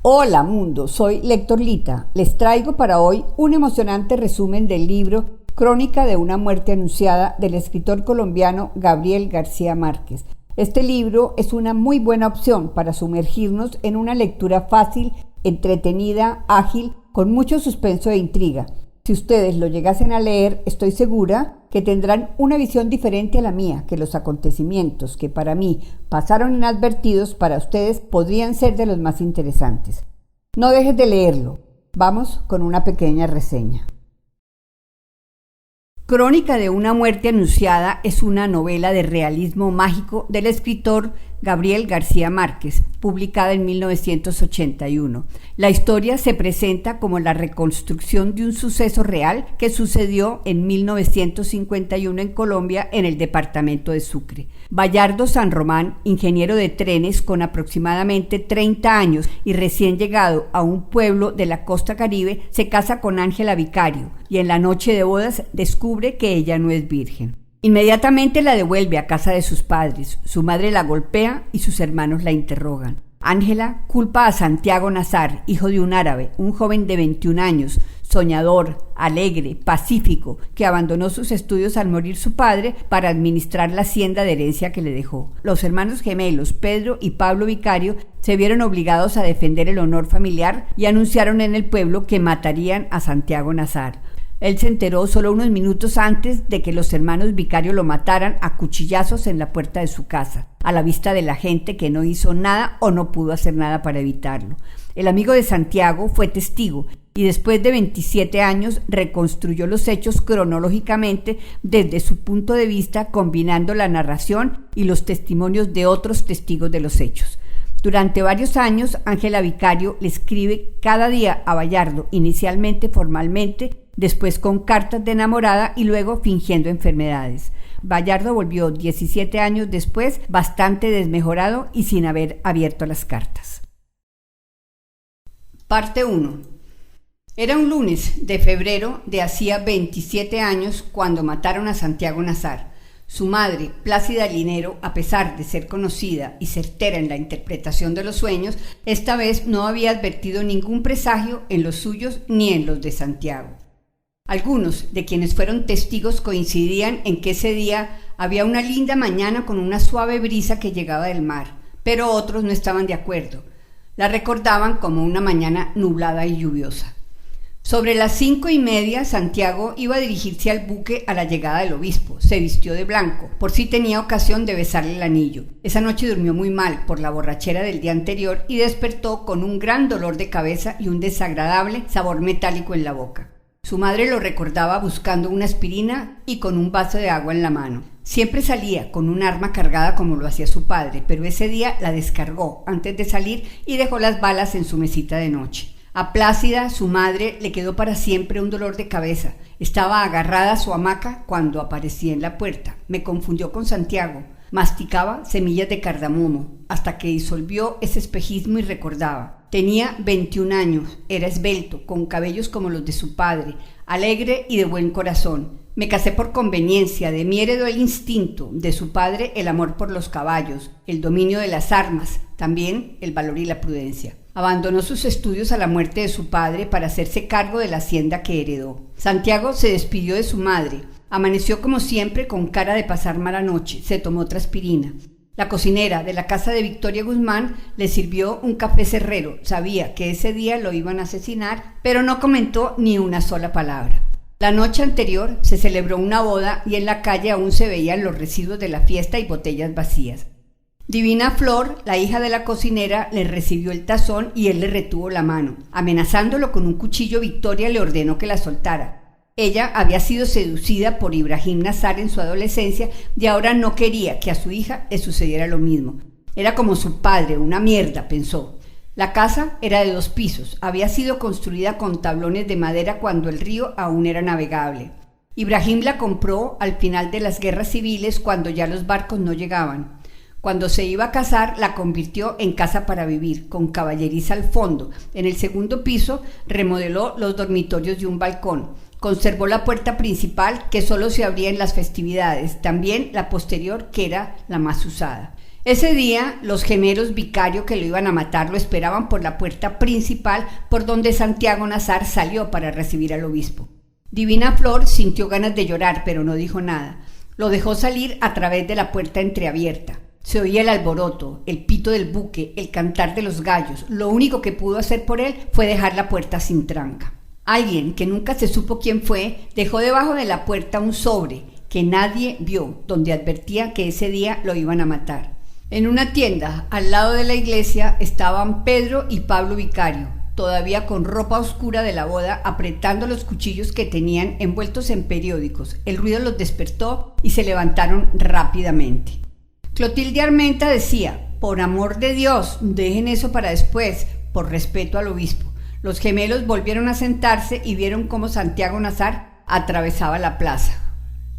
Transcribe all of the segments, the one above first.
Hola mundo, soy Lector Lita. Les traigo para hoy un emocionante resumen del libro Crónica de una muerte anunciada del escritor colombiano Gabriel García Márquez. Este libro es una muy buena opción para sumergirnos en una lectura fácil, entretenida, ágil, con mucho suspenso e intriga. Si ustedes lo llegasen a leer, estoy segura que tendrán una visión diferente a la mía, que los acontecimientos que para mí pasaron inadvertidos para ustedes podrían ser de los más interesantes. No dejes de leerlo. Vamos con una pequeña reseña. Crónica de una muerte anunciada es una novela de realismo mágico del escritor Gabriel García Márquez, publicada en 1981. La historia se presenta como la reconstrucción de un suceso real que sucedió en 1951 en Colombia, en el departamento de Sucre. Bayardo San Román, ingeniero de trenes con aproximadamente 30 años y recién llegado a un pueblo de la costa caribe, se casa con Ángela Vicario y en la noche de bodas descubre que ella no es virgen. Inmediatamente la devuelve a casa de sus padres. Su madre la golpea y sus hermanos la interrogan. Ángela culpa a Santiago Nazar, hijo de un árabe, un joven de 21 años, soñador, alegre, pacífico, que abandonó sus estudios al morir su padre para administrar la hacienda de herencia que le dejó. Los hermanos gemelos, Pedro y Pablo Vicario, se vieron obligados a defender el honor familiar y anunciaron en el pueblo que matarían a Santiago Nazar. Él se enteró solo unos minutos antes de que los hermanos Vicario lo mataran a cuchillazos en la puerta de su casa, a la vista de la gente que no hizo nada o no pudo hacer nada para evitarlo. El amigo de Santiago fue testigo y después de 27 años reconstruyó los hechos cronológicamente desde su punto de vista, combinando la narración y los testimonios de otros testigos de los hechos. Durante varios años, Ángela Vicario le escribe cada día a Bayardo, inicialmente formalmente, después con cartas de enamorada y luego fingiendo enfermedades. Bayardo volvió 17 años después, bastante desmejorado y sin haber abierto las cartas. Parte 1. Era un lunes de febrero de hacía 27 años cuando mataron a Santiago Nazar. Su madre, Plácida Linero, a pesar de ser conocida y certera en la interpretación de los sueños, esta vez no había advertido ningún presagio en los suyos ni en los de Santiago. Algunos de quienes fueron testigos coincidían en que ese día había una linda mañana con una suave brisa que llegaba del mar, pero otros no estaban de acuerdo. La recordaban como una mañana nublada y lluviosa. Sobre las 5:30, Santiago iba a dirigirse al buque a la llegada del obispo. Se vistió de blanco, por si tenía ocasión de besarle el anillo. Esa noche durmió muy mal por la borrachera del día anterior y despertó con un gran dolor de cabeza y un desagradable sabor metálico en la boca. Su madre lo recordaba buscando una aspirina y con un vaso de agua en la mano. Siempre salía con un arma cargada como lo hacía su padre, pero ese día la descargó antes de salir y dejó las balas en su mesita de noche. A Plácida, su madre, le quedó para siempre un dolor de cabeza. Estaba agarrada a su hamaca cuando aparecía en la puerta. Me confundió con Santiago. Masticaba semillas de cardamomo hasta que disolvió ese espejismo y recordaba. Tenía 21 años, era esbelto, con cabellos como los de su padre, alegre y de buen corazón. Me casé por conveniencia, de mí heredó el instinto, de su padre el amor por los caballos, el dominio de las armas, también el valor y la prudencia. Abandonó sus estudios a la muerte de su padre para hacerse cargo de la hacienda que heredó. Santiago se despidió de su madre. Amaneció como siempre con cara de pasar mala noche. Se tomó otra aspirina. La cocinera de la casa de Victoria Guzmán le sirvió un café cerrero. Sabía que ese día lo iban a asesinar, pero no comentó ni una sola palabra. La noche anterior se celebró una boda y en la calle aún se veían los residuos de la fiesta y botellas vacías. Divina Flor, la hija de la cocinera, le recibió el tazón y él le retuvo la mano. Amenazándolo con un cuchillo, Victoria le ordenó que la soltara. Ella había sido seducida por Ibrahim Nazar en su adolescencia y ahora no quería que a su hija le sucediera lo mismo. Era como su padre, una mierda, pensó. La casa era de 2 pisos. Había sido construida con tablones de madera cuando el río aún era navegable. Ibrahim la compró al final de las guerras civiles cuando ya los barcos no llegaban. Cuando se iba a casar, la convirtió en casa para vivir, con caballeriza al fondo. En el segundo piso remodeló los dormitorios y un balcón. Conservó la puerta principal, que solo se abría en las festividades, también la posterior, que era la más usada. Ese día, los gemelos Vicario que lo iban a matar lo esperaban por la puerta principal por donde Santiago Nazar salió para recibir al obispo. Divina Flor sintió ganas de llorar, pero no dijo nada. Lo dejó salir a través de la puerta entreabierta. Se oía el alboroto, el pito del buque, el cantar de los gallos. Lo único que pudo hacer por él fue dejar la puerta sin tranca. Alguien, que nunca se supo quién fue, dejó debajo de la puerta un sobre que nadie vio, donde advertía que ese día lo iban a matar. En una tienda, al lado de la iglesia, estaban Pedro y Pablo Vicario, todavía con ropa oscura de la boda, apretando los cuchillos que tenían envueltos en periódicos. El ruido los despertó y se levantaron rápidamente. Clotilde Armenta decía: por amor de Dios, dejen eso para después, por respeto al obispo. Los gemelos volvieron a sentarse y vieron cómo Santiago Nazar atravesaba la plaza.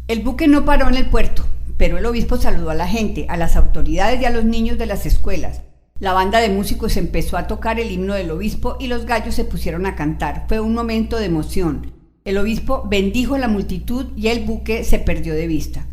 El buque no paró en el puerto, pero el obispo saludó a la gente, a las autoridades y a los niños de las escuelas. La banda de músicos empezó a tocar el himno del obispo y los gallos se pusieron a cantar. Fue un momento de emoción. El obispo bendijo a la multitud y el buque se perdió de vista.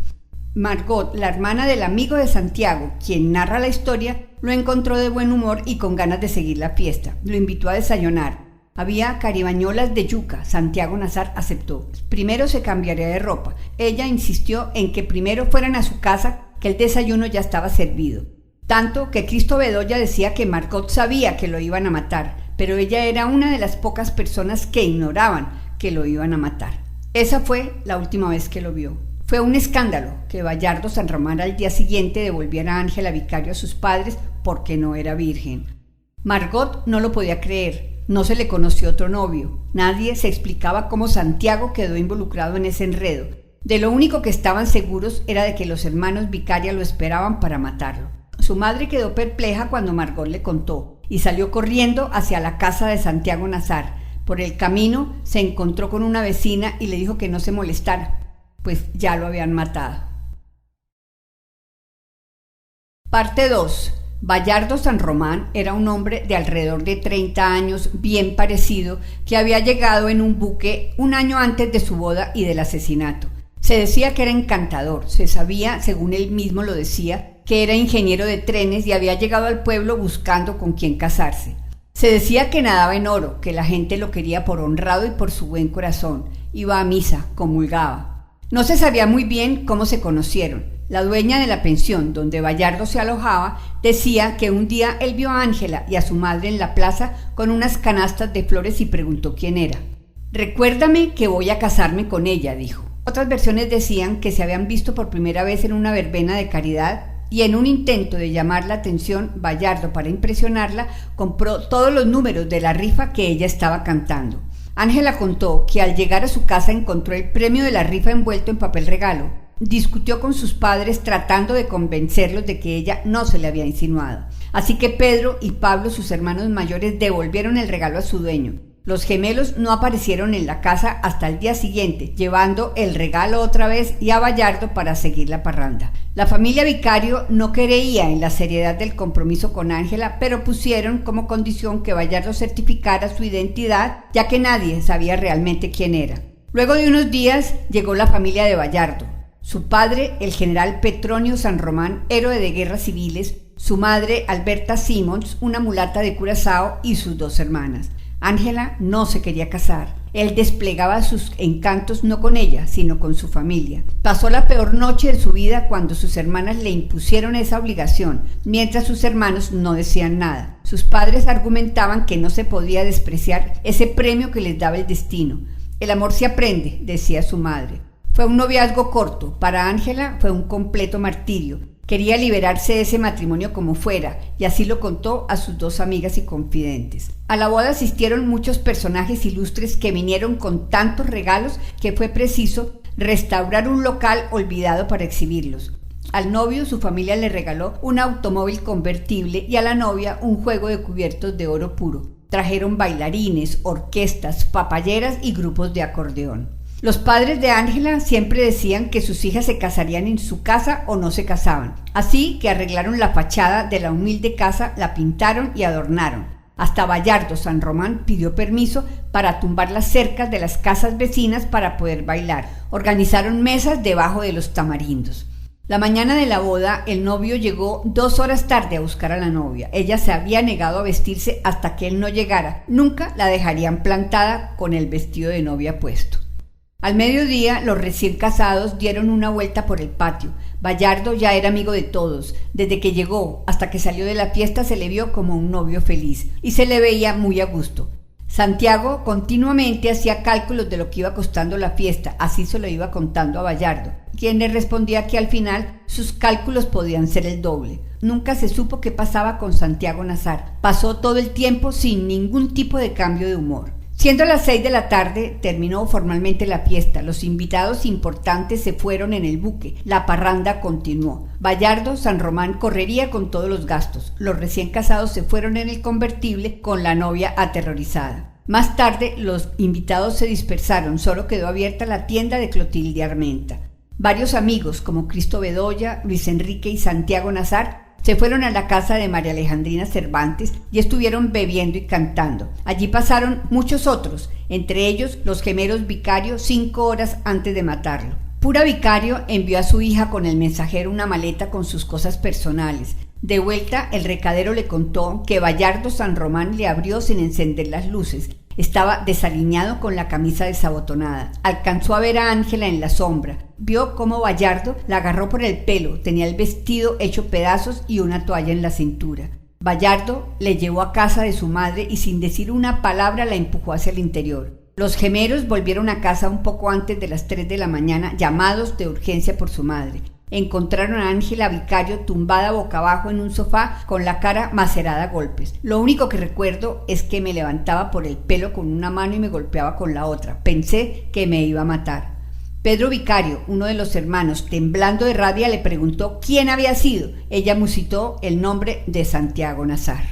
Margot, la hermana del amigo de Santiago, quien narra la historia, lo encontró de buen humor y con ganas de seguir la fiesta. Lo invitó a desayunar. Había caribañolas de yuca. Santiago Nazar aceptó. Primero se cambiaría de ropa. Ella insistió en que primero fueran a su casa, que el desayuno ya estaba servido. Tanto que Cristo Bedoya decía que Margot sabía que lo iban a matar, pero ella era una de las pocas personas que ignoraban que lo iban a matar. Esa fue la última vez que lo vio. Fue un escándalo que Bayardo San Román al día siguiente devolviera a Ángela Vicario a sus padres porque no era virgen. Margot no lo podía creer. No se le conoció otro novio. Nadie se explicaba cómo Santiago quedó involucrado en ese enredo. De lo único que estaban seguros era de que los hermanos Vicaria lo esperaban para matarlo. Su madre quedó perpleja cuando Margot le contó y salió corriendo hacia la casa de Santiago Nazar. Por el camino se encontró con una vecina y le dijo que no se molestara, pues ya lo habían matado. Parte 2. Bayardo San Román era un hombre de alrededor de 30 años, bien parecido, que había llegado en un buque un año antes de su boda y del asesinato. Se decía que era encantador, se sabía, según él mismo lo decía, que era ingeniero de trenes y había llegado al pueblo buscando con quién casarse. Se decía que nadaba en oro, que la gente lo quería por honrado y por su buen corazón. Iba a misa, comulgaba. No se sabía muy bien cómo se conocieron. La dueña de la pensión donde Bayardo se alojaba decía que un día él vio a Ángela y a su madre en la plaza con unas canastas de flores y preguntó quién era. «Recuérdame que voy a casarme con ella», dijo. Otras versiones decían que se habían visto por primera vez en una verbena de caridad y en un intento de llamar la atención, Bayardo, para impresionarla, compró todos los números de la rifa que ella estaba cantando. Ángela contó que al llegar a su casa encontró el premio de la rifa envuelto en papel regalo. Discutió con sus padres tratando de convencerlos de que ella no se le había insinuado. Así que Pedro y Pablo, sus hermanos mayores, devolvieron el regalo a su dueño. Los gemelos no aparecieron en la casa hasta el día siguiente, llevando el regalo otra vez y a Bayardo para seguir la parranda. La familia Vicario no creía en la seriedad del compromiso con Ángela, pero pusieron como condición que Bayardo certificara su identidad, ya que nadie sabía realmente quién era. Luego de unos días llegó la familia de Bayardo. Su padre, el general Petronio San Román, héroe de guerras civiles, su madre, Alberta Simons, una mulata de Curazao, y sus dos hermanas. Ángela no se quería casar. Él desplegaba sus encantos no con ella, sino con su familia. Pasó la peor noche de su vida cuando sus hermanas le impusieron esa obligación, mientras sus hermanos no decían nada. Sus padres argumentaban que no se podía despreciar ese premio que les daba el destino. El amor se aprende, decía su madre. Fue un noviazgo corto. Para Ángela fue un completo martirio. Quería liberarse de ese matrimonio como fuera, y así lo contó a sus dos amigas y confidentes. A la boda asistieron muchos personajes ilustres que vinieron con tantos regalos que fue preciso restaurar un local olvidado para exhibirlos. Al novio su familia le regaló un automóvil convertible y a la novia un juego de cubiertos de oro puro. Trajeron bailarines, orquestas, papayeras y grupos de acordeón. Los padres de Ángela siempre decían que sus hijas se casarían en su casa o no se casaban. Así que arreglaron la fachada de la humilde casa, la pintaron y adornaron. Hasta Bayardo San Román pidió permiso para tumbar las cercas de las casas vecinas para poder bailar. Organizaron mesas debajo de los tamarindos. La mañana de la boda, el novio llegó 2 horas tarde a buscar a la novia. Ella se había negado a vestirse hasta que él no llegara. Nunca la dejarían plantada con el vestido de novia puesto. Al mediodía, los recién casados dieron una vuelta por el patio. Bayardo ya era amigo de todos. Desde que llegó hasta que salió de la fiesta se le vio como un novio feliz y se le veía muy a gusto. Santiago continuamente hacía cálculos de lo que iba costando la fiesta, así se lo iba contando a Bayardo, quien le respondía que al final sus cálculos podían ser el doble. Nunca se supo qué pasaba con Santiago Nazar. Pasó todo el tiempo sin ningún tipo de cambio de humor. Siendo las 6 de la tarde, terminó formalmente la fiesta. Los invitados importantes se fueron en el buque. La parranda continuó. Bayardo San Román correría con todos los gastos. Los recién casados se fueron en el convertible con la novia aterrorizada. Más tarde, los invitados se dispersaron. Solo quedó abierta la tienda de Clotilde Armenta. Varios amigos, como Cristo Bedoya, Luis Enrique y Santiago Nazar, se fueron a la casa de María Alejandrina Cervantes y estuvieron bebiendo y cantando. Allí pasaron muchos otros, entre ellos los gemelos Vicario 5 horas antes de matarlo. Pura Vicario envió a su hija con el mensajero una maleta con sus cosas personales. De vuelta, el recadero le contó que Bayardo San Román le abrió sin encender las luces. Estaba desaliñado con la camisa desabotonada. Alcanzó a ver a Ángela en la sombra. Vio cómo Bayardo la agarró por el pelo. Tenía el vestido hecho pedazos y una toalla en la cintura. Bayardo le llevó a casa de su madre y sin decir una palabra la empujó hacia el interior. Los gemelos volvieron a casa un poco antes de las 3 de la mañana, llamados de urgencia por su madre. Encontraron a Ángela Vicario tumbada boca abajo en un sofá con la cara macerada a golpes. Lo único que recuerdo es que me levantaba por el pelo con una mano y me golpeaba con la otra. Pensé que me iba a matar. Pedro Vicario, uno de los hermanos, temblando de rabia, le preguntó quién había sido. Ella musitó el nombre de Santiago Nazar.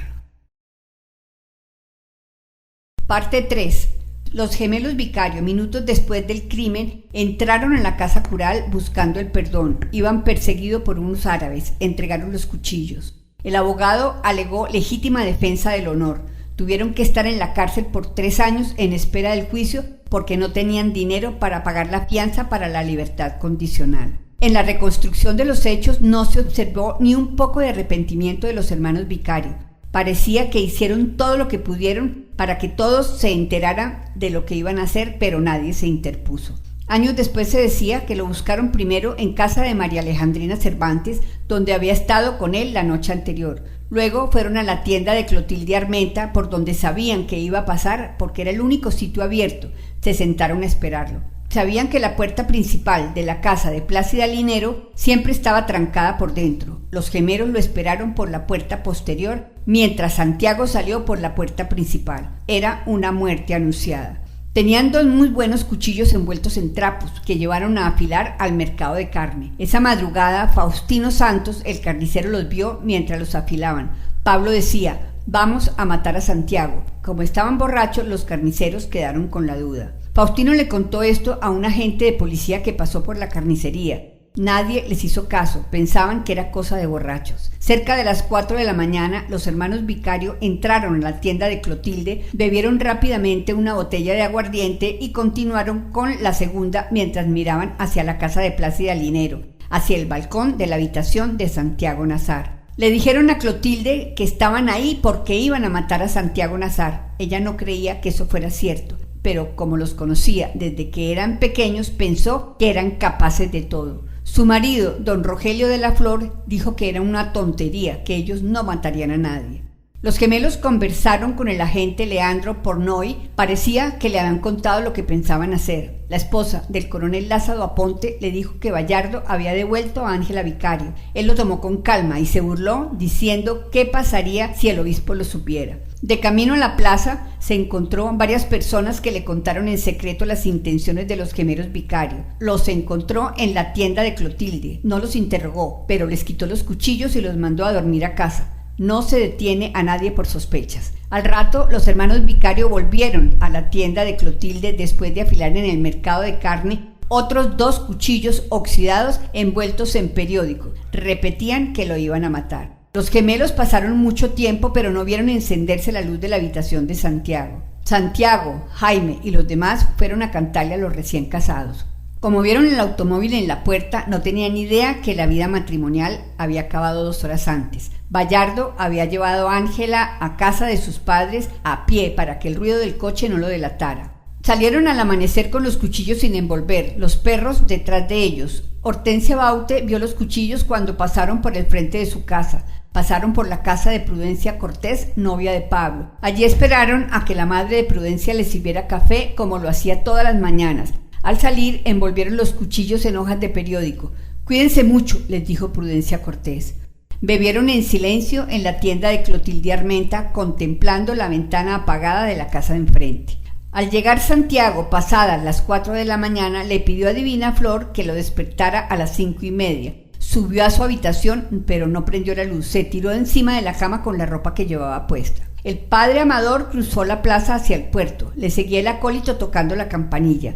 Parte 3. Los gemelos Vicario, minutos después del crimen, entraron en la casa cural buscando el perdón. Iban perseguidos por unos árabes. Entregaron los cuchillos. El abogado alegó legítima defensa del honor. Tuvieron que estar en la cárcel por 3 años en espera del juicio porque no tenían dinero para pagar la fianza para la libertad condicional. En la reconstrucción de los hechos no se observó ni un poco de arrepentimiento de los hermanos Vicario. Parecía que hicieron todo lo que pudieron para que todos se enteraran de lo que iban a hacer, pero nadie se interpuso. Años después se decía que lo buscaron primero en casa de María Alejandrina Cervantes, donde había estado con él la noche anterior. Luego fueron a la tienda de Clotilde Armenta, por donde sabían que iba a pasar porque era el único sitio abierto. Se sentaron a esperarlo. Sabían que la puerta principal de la casa de Plácida Linero siempre estaba trancada por dentro. Los gemelos lo esperaron por la puerta posterior, mientras Santiago salió por la puerta principal. Era una muerte anunciada. Tenían 2 muy buenos cuchillos envueltos en trapos que llevaron a afilar al mercado de carne. Esa madrugada, Faustino Santos, el carnicero, los vio mientras los afilaban. Pablo decía: «Vamos a matar a Santiago». Como estaban borrachos, los carniceros quedaron con la duda. Faustino le contó esto a un agente de policía que pasó por la carnicería. Nadie les hizo caso, pensaban que era cosa de borrachos. Cerca de las 4 de la mañana, los hermanos Vicario entraron a la tienda de Clotilde, bebieron rápidamente una botella de aguardiente y continuaron con la segunda mientras miraban hacia la casa de Plácida Linero, hacia el balcón de la habitación de Santiago Nazar. Le dijeron a Clotilde que estaban ahí porque iban a matar a Santiago Nazar. Ella no creía que eso fuera cierto, pero como los conocía desde que eran pequeños, pensó que eran capaces de todo. Su marido, don Rogelio de la Flor, dijo que era una tontería, que ellos no matarían a nadie. Los gemelos conversaron con el agente Leandro Pornoy. Parecía que le habían contado lo que pensaban hacer. La esposa del coronel Lázaro Aponte le dijo que Bayardo había devuelto a Ángela Vicario. Él lo tomó con calma y se burló, diciendo qué pasaría si el obispo lo supiera. De camino a la plaza se encontró varias personas que le contaron en secreto las intenciones de los gemelos Vicario. Los encontró en la tienda de Clotilde. No los interrogó, pero les quitó los cuchillos y los mandó a dormir a casa. No se detiene a nadie por sospechas. Al rato, los hermanos Vicario volvieron a la tienda de Clotilde después de afilar en el mercado de carne otros 2 cuchillos oxidados envueltos en periódico. Repetían que lo iban a matar. Los gemelos pasaron mucho tiempo, pero no vieron encenderse la luz de la habitación de Santiago. Santiago, Jaime y los demás fueron a cantarle a los recién casados. Como vieron el automóvil en la puerta, no tenían idea que la vida matrimonial había acabado 2 horas antes. Bayardo había llevado a Ángela a casa de sus padres a pie para que el ruido del coche no lo delatara. Salieron al amanecer con los cuchillos sin envolver, los perros detrás de ellos. Hortensia Baute vio los cuchillos cuando pasaron por el frente de su casa. Pasaron por la casa de Prudencia Cortés, novia de Pablo. Allí esperaron a que la madre de Prudencia les sirviera café como lo hacía todas las mañanas. Al salir, envolvieron los cuchillos en hojas de periódico. «Cuídense mucho», les dijo Prudencia Cortés. Bebieron en silencio en la tienda de Clotilde Armenta, contemplando la ventana apagada de la casa de enfrente. Al llegar Santiago, pasadas las 4 de la mañana, le pidió a Divina Flor que lo despertara a las 5:30. Subió a su habitación, pero no prendió la luz. Se tiró encima de la cama con la ropa que llevaba puesta. El padre Amador cruzó la plaza hacia el puerto. Le seguía el acólito tocando la campanilla.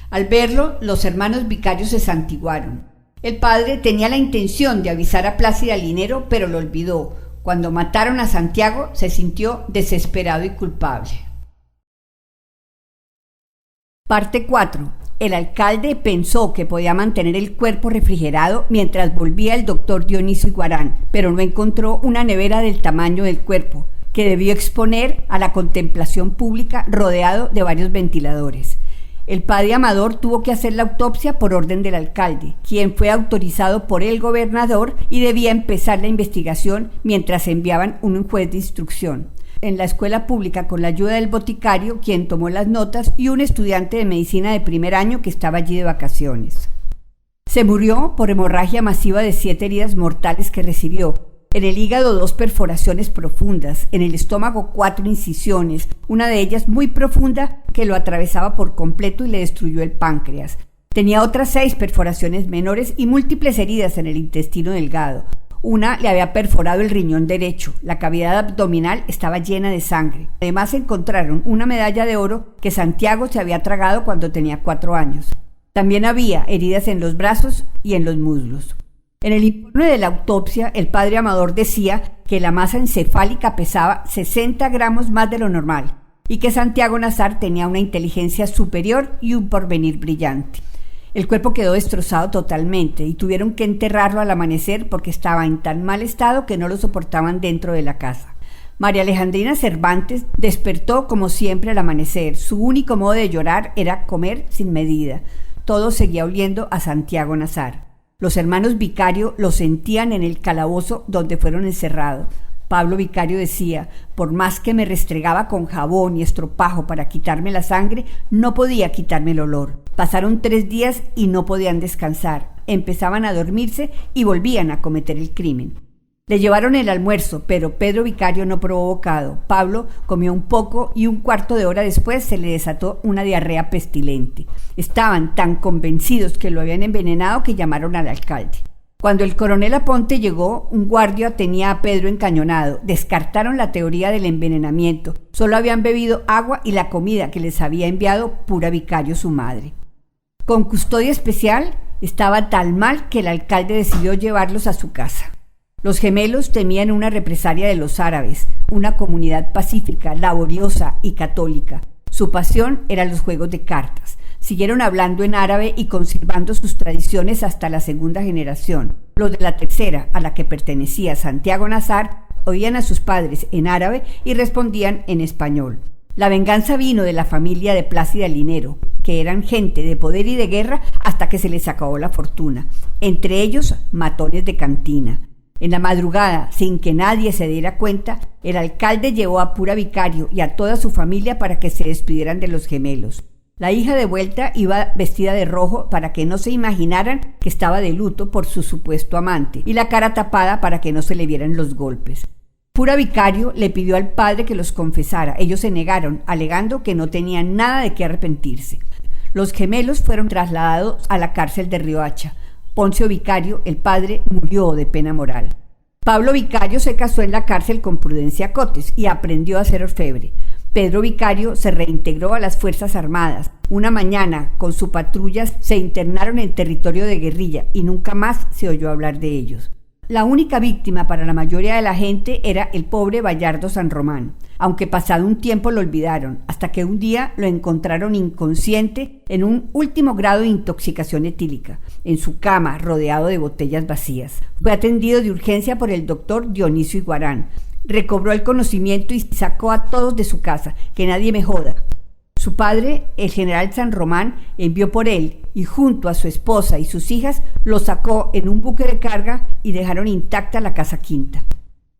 Al verlo, los hermanos vicarios se santiguaron. El padre tenía la intención de avisar a Plácida Linero, pero lo olvidó. Cuando mataron a Santiago, se sintió desesperado y culpable. Parte 4. El alcalde pensó que podía mantener el cuerpo refrigerado mientras volvía el doctor Dionisio Iguarán, pero no encontró una nevera del tamaño del cuerpo, que debió exponer a la contemplación pública rodeado de varios ventiladores. El padre Amador tuvo que hacer la autopsia por orden del alcalde, quien fue autorizado por el gobernador y debía empezar la investigación mientras enviaban un juez de instrucción. En la escuela pública, con la ayuda del boticario, quien tomó las notas, y un estudiante de medicina de primer año que estaba allí de vacaciones. Se murió por hemorragia masiva de 7 heridas mortales que recibió. En el hígado 2 perforaciones profundas, en el estómago 4 incisiones, una de ellas muy profunda que lo atravesaba por completo y le destruyó el páncreas. Tenía otras 6 perforaciones menores y múltiples heridas en el intestino delgado. Una le había perforado el riñón derecho, la cavidad abdominal estaba llena de sangre. Además encontraron una medalla de oro que Santiago se había tragado cuando tenía 4 años. También había heridas en los brazos y en los muslos. En el informe de la autopsia, el padre Amador decía que la masa encefálica pesaba 60 gramos más de lo normal y que Santiago Nazar tenía una inteligencia superior y un porvenir brillante. El cuerpo quedó destrozado totalmente y tuvieron que enterrarlo al amanecer porque estaba en tan mal estado que no lo soportaban dentro de la casa. María Alejandrina Cervantes despertó como siempre al amanecer. Su único modo de llorar era comer sin medida. Todo seguía oliendo a Santiago Nazar. Los hermanos Vicario lo sentían en el calabozo donde fueron encerrados. Pablo Vicario decía: por más que me restregaba con jabón y estropajo para quitarme la sangre, no podía quitarme el olor. Pasaron 3 días y no podían descansar. Empezaban a dormirse y volvían a cometer el crimen. Le llevaron el almuerzo, pero Pedro Vicario no probó bocado. Pablo comió un poco y un cuarto de hora después se le desató una diarrea pestilente. Estaban tan convencidos que lo habían envenenado que llamaron al alcalde. Cuando el coronel Aponte llegó, un guardia tenía a Pedro encañonado. Descartaron la teoría del envenenamiento. Solo habían bebido agua y la comida que les había enviado Pura Vicario, su madre. Con custodia especial, estaba tan mal que el alcalde decidió llevarlos a su casa. Los gemelos temían una represalia de los árabes, una comunidad pacífica, laboriosa y católica. Su pasión eran los juegos de cartas. Siguieron hablando en árabe y conservando sus tradiciones hasta la 2ª generación. Los de la tercera, a la que pertenecía Santiago Nazar, oían a sus padres en árabe y respondían en español. La venganza vino de la familia de Plácida Linero, que eran gente de poder y de guerra hasta que se les acabó la fortuna. Entre ellos, matones de cantina. En la madrugada, sin que nadie se diera cuenta, el alcalde llevó a Pura Vicario y a toda su familia para que se despidieran de los gemelos. La hija de vuelta iba vestida de rojo para que no se imaginaran que estaba de luto por su supuesto amante, y la cara tapada para que no se le vieran los golpes. Pura Vicario le pidió al padre que los confesara. Ellos se negaron, alegando que no tenían nada de qué arrepentirse. Los gemelos fueron trasladados a la cárcel de Riohacha. Poncio Vicario, el padre, murió de pena moral. Pablo Vicario se casó en la cárcel con Prudencia Cotes y aprendió a ser orfebre. Pedro Vicario se reintegró a las Fuerzas Armadas. Una mañana, con su patrulla, se internaron en territorio de guerrilla y nunca más se oyó hablar de ellos. La única víctima para la mayoría de la gente era el pobre Bayardo San Román, aunque pasado un tiempo lo olvidaron, hasta que un día lo encontraron inconsciente en un último grado de intoxicación etílica, en su cama rodeado de botellas vacías. Fue atendido de urgencia por el doctor Dionisio Iguarán. Recobró el conocimiento y sacó a todos de su casa, que nadie me joda. Su padre, el general San Román, envió por él y junto a su esposa y sus hijas lo sacó en un buque de carga y dejaron intacta la casa quinta.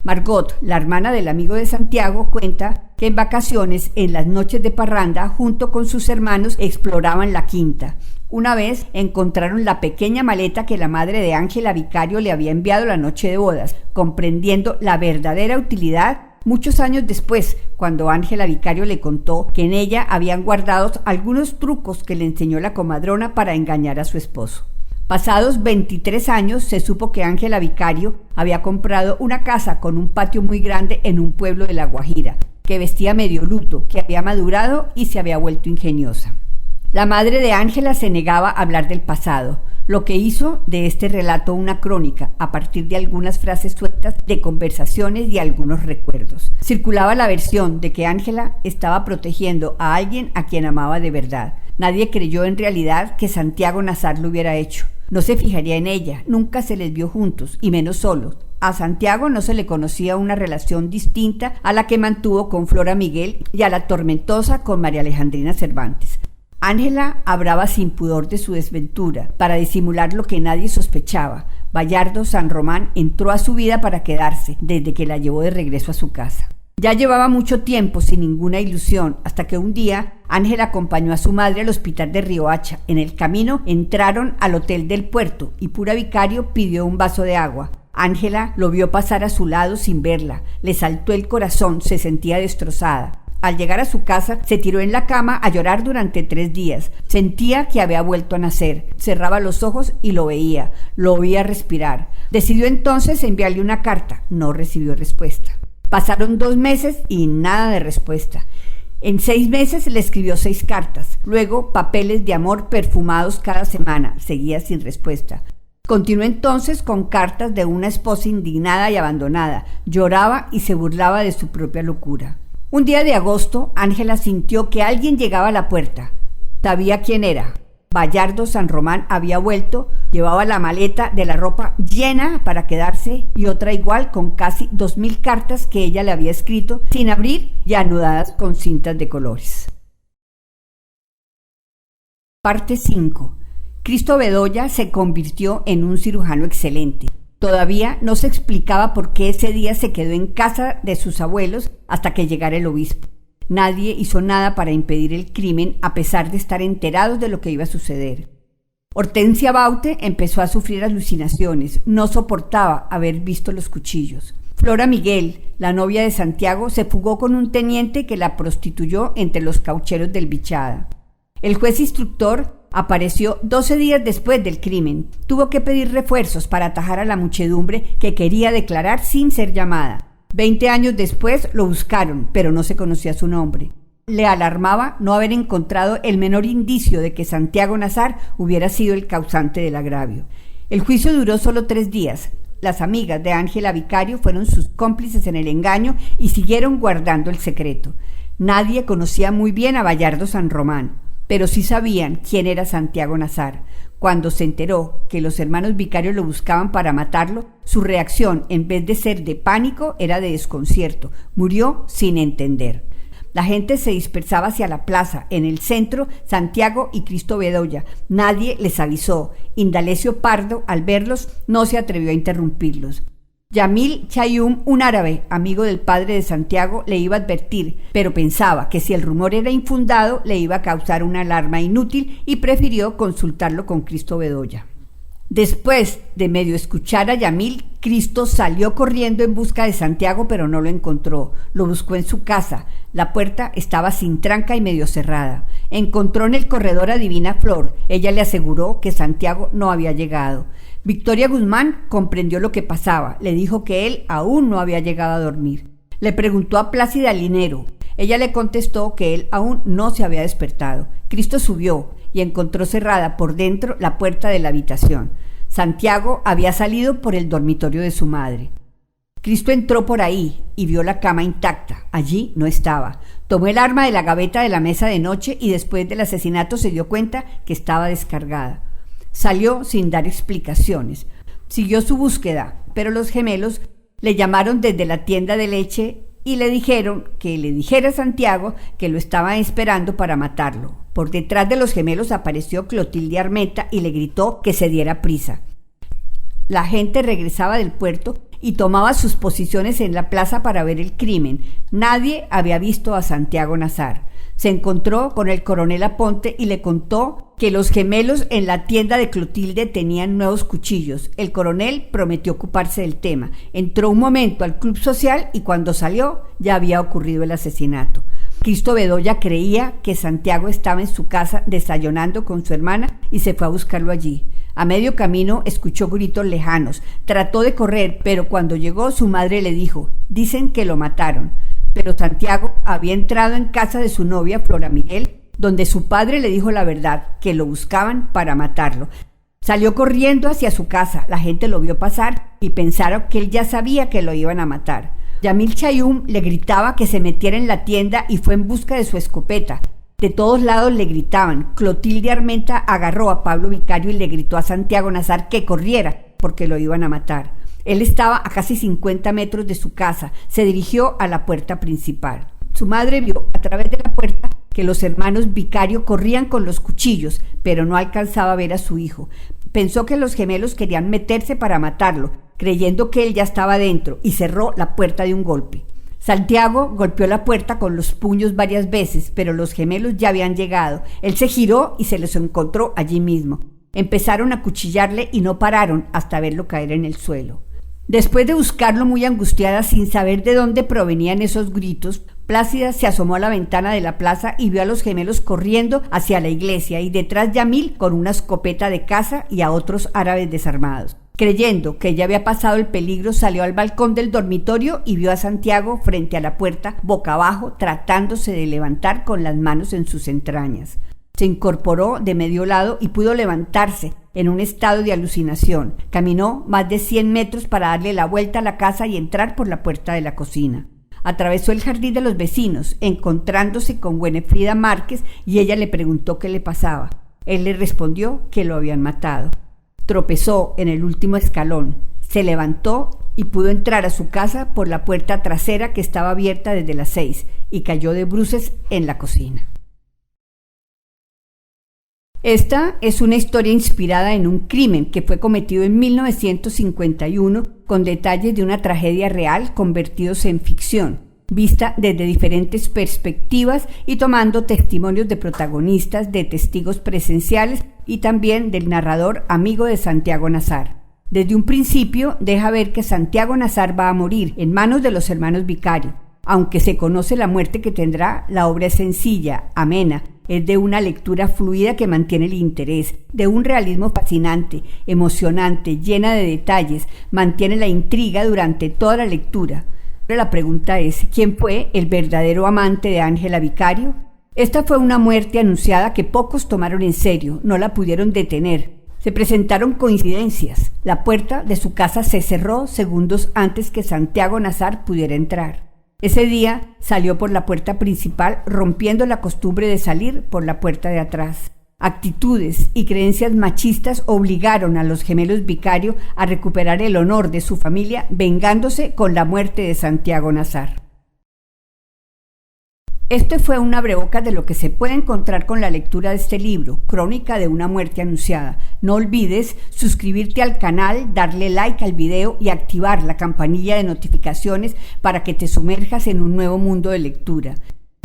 Margot, la hermana del amigo de Santiago, cuenta que en vacaciones, en las noches de parranda, junto con sus hermanos, exploraban la quinta. Una vez encontraron la pequeña maleta que la madre de Ángela Vicario le había enviado la noche de bodas, comprendiendo la verdadera utilidad muchos años después, cuando Ángela Vicario le contó que en ella habían guardado algunos trucos que le enseñó la comadrona para engañar a su esposo. Pasados 23 años se supo que Ángela Vicario había comprado una casa con un patio muy grande en un pueblo de La Guajira, que vestía medio luto, que había madurado y se había vuelto ingeniosa. La madre de Ángela se negaba a hablar del pasado, lo que hizo de este relato una crónica a partir de algunas frases sueltas de conversaciones y algunos recuerdos. Circulaba la versión de que Ángela estaba protegiendo a alguien a quien amaba de verdad. Nadie creyó en realidad que Santiago Nazar lo hubiera hecho. No se fijaría en ella, nunca se les vio juntos, y menos solos. A Santiago no se le conocía una relación distinta a la que mantuvo con Flora Miguel y a la tormentosa con María Alejandrina Cervantes. Ángela hablaba sin pudor de su desventura, para disimular lo que nadie sospechaba. Bayardo San Román entró a su vida para quedarse, desde que la llevó de regreso a su casa. Ya llevaba mucho tiempo sin ninguna ilusión, hasta que un día Ángela acompañó a su madre al hospital de Riohacha. En el camino entraron al hotel del puerto y Pura Vicario pidió un vaso de agua. Ángela lo vio pasar a su lado sin verla. Le saltó el corazón, se sentía destrozada. Al llegar a su casa, se tiró en la cama a llorar durante 3 días. Sentía que había vuelto a nacer. Cerraba los ojos y lo oía respirar. Decidió entonces enviarle una carta. No recibió respuesta. Pasaron 2 meses y nada de respuesta. En 6 meses le escribió 6 cartas. Luego, papeles de amor perfumados cada semana. Seguía sin respuesta. Continuó entonces con cartas de una esposa indignada y abandonada. Lloraba y se burlaba de su propia locura. Un día de agosto, Ángela sintió que alguien llegaba a la puerta. Sabía quién era. Bayardo San Román había vuelto, llevaba la maleta de la ropa llena para quedarse y otra igual con casi 2000 cartas que ella le había escrito sin abrir y anudadas con cintas de colores. Parte 5. Cristo Bedoya se convirtió en un cirujano excelente. Todavía no se explicaba por qué ese día se quedó en casa de sus abuelos hasta que llegara el obispo. Nadie hizo nada para impedir el crimen a pesar de estar enterados de lo que iba a suceder. Hortensia Baute empezó a sufrir alucinaciones, no soportaba haber visto los cuchillos. Flora Miguel, la novia de Santiago, se fugó con un teniente que la prostituyó entre los caucheros del Bichada. El juez instructor apareció 12 días después del crimen. Tuvo que pedir refuerzos para atajar a la muchedumbre que quería declarar sin ser llamada. 20 años después lo buscaron, pero no se conocía su nombre. Le alarmaba no haber encontrado el menor indicio de que Santiago Nazar hubiera sido el causante del agravio. El juicio duró solo 3 días. Las amigas de Ángela Vicario fueron sus cómplices en el engaño y siguieron guardando el secreto. Nadie conocía muy bien a Bayardo San Román, pero sí sabían quién era Santiago Nazar. Cuando se enteró que los hermanos Vicario lo buscaban para matarlo, su reacción, en vez de ser de pánico, era de desconcierto. Murió sin entender. La gente se dispersaba hacia la plaza. En el centro, Santiago y Cristo Bedoya. Nadie les avisó. Indalecio Pardo, al verlos, no se atrevió a interrumpirlos. Yamil Chayum, un árabe, amigo del padre de Santiago, le iba a advertir, pero pensaba que si el rumor era infundado, le iba a causar una alarma inútil y prefirió consultarlo con Cristo Bedoya. Después de medio escuchar a Yamil, Cristo salió corriendo en busca de Santiago, pero no lo encontró. Lo buscó en su casa. La puerta estaba sin tranca y medio cerrada. Encontró en el corredor a Divina Flor. Ella le aseguró que Santiago no había llegado. Victoria Guzmán comprendió lo que pasaba. Le dijo que él aún no había llegado a dormir. Le preguntó a Plácida Linero. Ella le contestó que él aún no se había despertado. Cristo subió y encontró cerrada por dentro la puerta de la habitación. Santiago había salido por el dormitorio de su madre. Cristo entró por ahí y vio la cama intacta. Allí no estaba. Tomó el arma de la gaveta de la mesa de noche y después del asesinato se dio cuenta que estaba descargada. Salió sin dar explicaciones. Siguió su búsqueda, pero los gemelos le llamaron desde la tienda de leche y le dijeron que le dijera a Santiago que lo estaban esperando para matarlo. Por detrás de los gemelos apareció Clotilde Armenta y le gritó que se diera prisa. La gente regresaba del puerto y tomaba sus posiciones en la plaza para ver el crimen. Nadie había visto a Santiago Nazar. Se encontró con el coronel Aponte y le contó que los gemelos en la tienda de Clotilde tenían nuevos cuchillos. El coronel prometió ocuparse del tema. Entró un momento al club social y cuando salió ya había ocurrido el asesinato. Cristo Bedoya creía que Santiago estaba en su casa desayunando con su hermana y se fue a buscarlo allí. A medio camino escuchó gritos lejanos. Trató de correr, pero cuando llegó su madre le dijo: «Dicen que lo mataron». Pero Santiago había entrado en casa de su novia Flora Miguel, donde su padre le dijo la verdad, que lo buscaban para matarlo. Salió corriendo hacia su casa. La gente lo vio pasar y pensaron que él ya sabía que lo iban a matar. Yamil Chayum le gritaba que se metiera en la tienda y fue en busca de su escopeta. De todos lados le gritaban. Clotilde Armenta agarró a Pablo Vicario y le gritó a Santiago Nazar que corriera porque lo iban a matar. Él estaba a casi 50 metros de su casa. Se dirigió a la puerta principal. Su madre vio a través de la puerta que los hermanos Vicario corrían con los cuchillos, pero no alcanzaba a ver a su hijo. Pensó que los gemelos querían meterse para matarlo, creyendo que él ya estaba dentro, y cerró la puerta de un golpe. Santiago golpeó la puerta con los puños varias veces, pero los gemelos ya habían llegado. Él se giró y se los encontró allí mismo. Empezaron a cuchillarle y no pararon hasta verlo caer en el suelo. Después de buscarlo muy angustiada, sin saber de dónde provenían esos gritos, Plácida se asomó a la ventana de la plaza y vio a los gemelos corriendo hacia la iglesia y detrás Yamil con una escopeta de caza y a otros árabes desarmados. Creyendo que ya había pasado el peligro, salió al balcón del dormitorio y vio a Santiago frente a la puerta, boca abajo, tratándose de levantar con las manos en sus entrañas. Se incorporó de medio lado y pudo levantarse en un estado de alucinación. Caminó más de 100 metros para darle la vuelta a la casa y entrar por la puerta de la cocina. Atravesó el jardín de los vecinos, encontrándose con Buenefrida Márquez, y ella le preguntó qué le pasaba. Él le respondió que lo habían matado. Tropezó en el último escalón, se levantó y pudo entrar a su casa por la puerta trasera que estaba abierta desde las 6 y cayó de bruces en la cocina. Esta es una historia inspirada en un crimen que fue cometido en 1951 con detalles de una tragedia real convertidos en ficción, vista desde diferentes perspectivas y tomando testimonios de protagonistas, de testigos presenciales y también del narrador amigo de Santiago Nazar. Desde un principio deja ver que Santiago Nazar va a morir en manos de los hermanos Vicario. Aunque se conoce la muerte que tendrá, la obra es sencilla, amena, es de una lectura fluida que mantiene el interés, de un realismo fascinante, emocionante, llena de detalles, mantiene la intriga durante toda la lectura. Pero la pregunta es, ¿quién fue el verdadero amante de Ángela Vicario? Esta fue una muerte anunciada que pocos tomaron en serio, no la pudieron detener. Se presentaron coincidencias. La puerta de su casa se cerró segundos antes que Santiago Nazar pudiera entrar. Ese día salió por la puerta principal, rompiendo la costumbre de salir por la puerta de atrás. Actitudes y creencias machistas obligaron a los gemelos Vicario a recuperar el honor de su familia, vengándose con la muerte de Santiago Nazar. Este fue un abrebocas de lo que se puede encontrar con la lectura de este libro, Crónica de una muerte anunciada. No olvides suscribirte al canal, darle like al video y activar la campanilla de notificaciones para que te sumerjas en un nuevo mundo de lectura.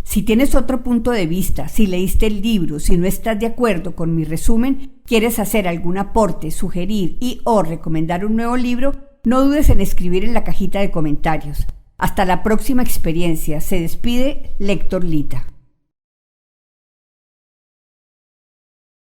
Si tienes otro punto de vista, si leíste el libro, si no estás de acuerdo con mi resumen, quieres hacer algún aporte, sugerir y o recomendar un nuevo libro, no dudes en escribir en la cajita de comentarios. Hasta la próxima experiencia. Se despide Lector Lita.